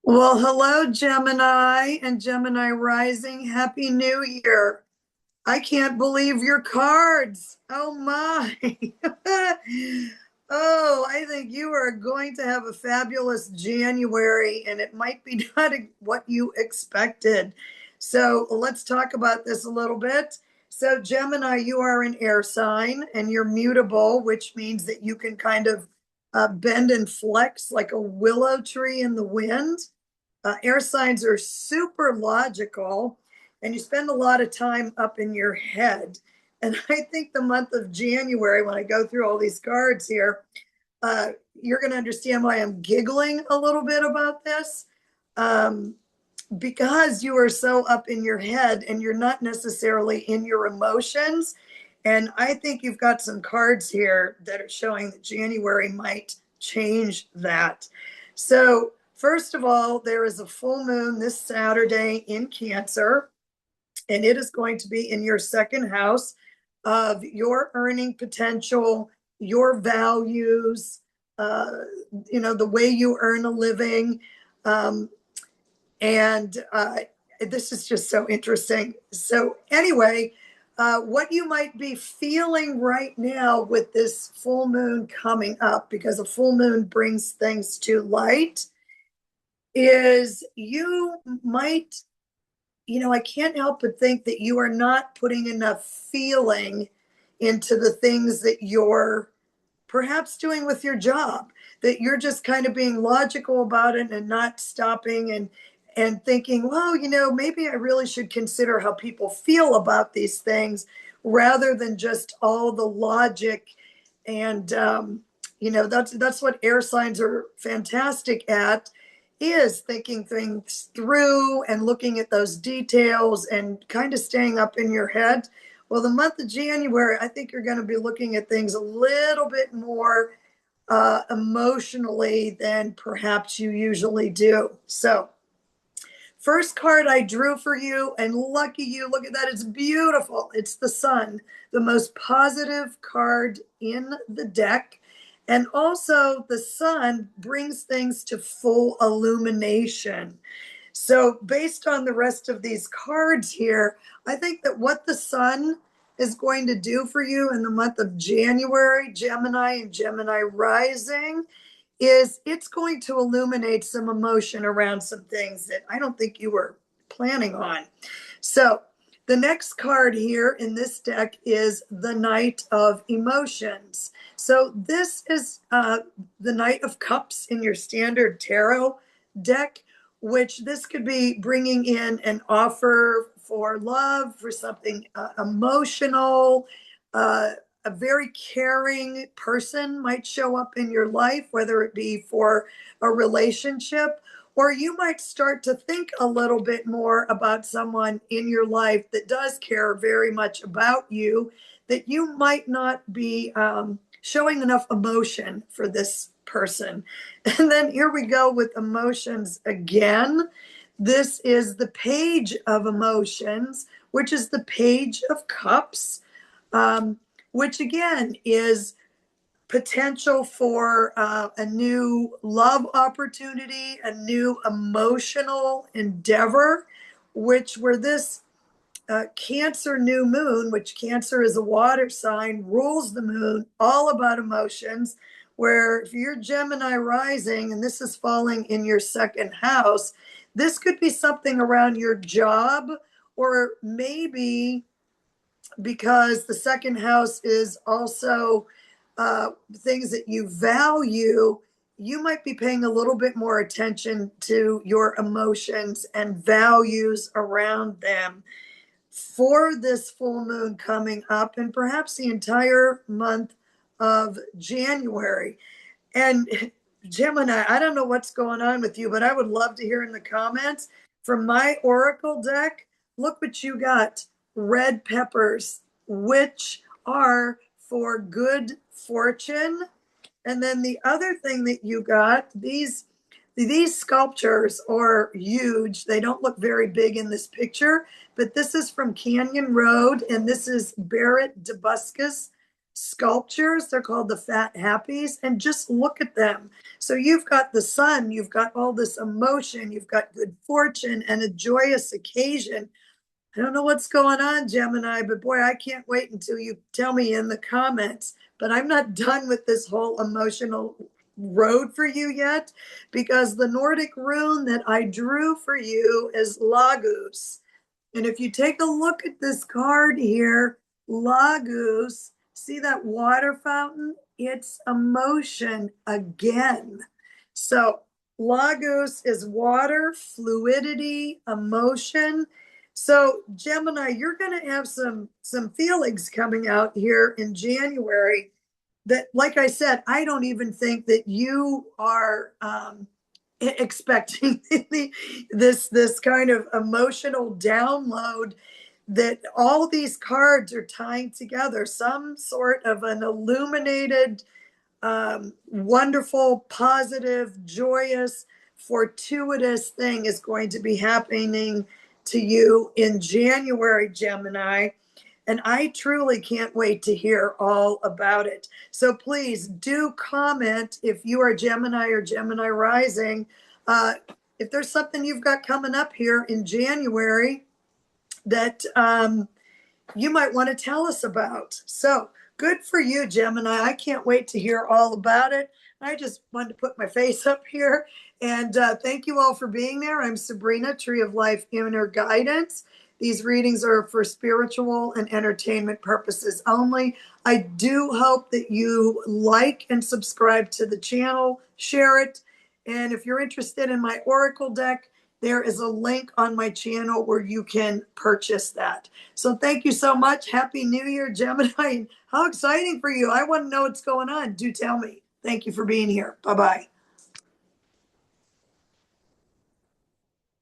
Well, hello, Gemini and Gemini rising. Happy New Year. I can't believe your cards. Oh my. Oh, I think you are going to have a fabulous January, and it might be not what you expected. So let's talk about this a little bit. So, Gemini, you are an air sign and you're mutable, which means that you can kind of bend and flex like a willow tree in the wind. Air signs are super logical, and you spend a lot of time up in your head. And I think the month of January, when I go through all these cards here, you're going to understand why I'm giggling a little bit about this. Because you are so up in your head and you're not necessarily in your emotions. And I think you've got some cards here that are showing that January might change that. So, first of all, there is a full moon this Saturday in Cancer, and it is going to be in your second house of your earning potential, your values, uh, the way you earn a living. Um, and this is just so interesting. So, anyway, what you might be feeling right now with this full moon coming up, because a full moon brings things to light, is you might, I can't help but think that you are not putting enough feeling into the things that you're perhaps doing with your job, that you're just kind of being logical about it and not stopping and thinking, well, maybe I really should consider how people feel about these things rather than just all the logic. And that's what air signs are fantastic at, is thinking things through and looking at those details and kind of staying up in your head. Well, the month of January, I think you're going to be looking at things a little bit more emotionally than perhaps you usually do. So, first card I drew for you, and lucky you, look at that. It's beautiful. It's the sun, the most positive card in the deck. And also, the sun brings things to full illumination. So, based on the rest of these cards here, I think that what the sun is going to do for you in the month of January, Gemini and Gemini rising, is it's going to illuminate some emotion around some things that I don't think you were planning on. So, the next card here in this deck is the Knight of Emotions. So, this is the Knight of Cups in your standard tarot deck, which this could be bringing in an offer for love, for something emotional. A very caring person might show up in your life, whether it be for a relationship, or you might start to think a little bit more about someone in your life that does care very much about you, that you might not be showing enough emotion for this person. And then here we go with emotions again. This is the Page of Emotions, which is the Page of Cups, which again is potential for a new love opportunity, a new emotional endeavor, which where this Cancer new moon, which Cancer is a water sign, rules the moon, all about emotions. Where if you're Gemini rising and this is falling in your second house, this could be something around your job, or maybe because the second house is also things that you value, you might be paying a little bit more attention to your emotions and values around them for this full moon coming up, and perhaps the entire month of January. And Gemini, I don't know what's going on with you, but I would love to hear in the comments. From my Oracle deck, look what you got. Red peppers, which are for good fortune. And then the other thing that you got, these sculptures are huge. They don't look very big in this picture, but this is from Canyon Road, and this is Barrett DeBuscus sculptures. They're called the Fat Happies. And just look at them. So you've got the sun, you've got all this emotion, you've got good fortune and a joyous occasion. I don't know what's going on, Gemini, but boy, I can't wait until you tell me in the comments. But I'm not done with this whole emotional road for you yet, because the Nordic rune that I drew for you is Lagus. And if you take a look at this card here, Lagus, see that water fountain? It's emotion again. So Lagus is water, fluidity, emotion. So Gemini, you're going to have some feelings coming out here in January that, like I said, I don't even think that you are expecting this kind of emotional download, that all these cards are tying together. Some sort of an illuminated, wonderful, positive, joyous, fortuitous thing is going to be happening to you in January, Gemini. And I truly can't wait to hear all about it. So please do comment if you are Gemini or Gemini rising. If there's something you've got coming up here in January that you might want to tell us about. So good for you, Gemini. I can't wait to hear all about it. I just wanted to put my face up here. And thank you all for being there. I'm Sabrina, Tree of Life Inner Guidance. These readings are for spiritual and entertainment purposes only. I do hope that you like and subscribe to the channel, share it. And if you're interested in my Oracle deck, there is a link on my channel where you can purchase that. So thank you so much. Happy New Year, Gemini. How exciting for you. I want to know what's going on. Do tell me. Thank you for being here. Bye-bye.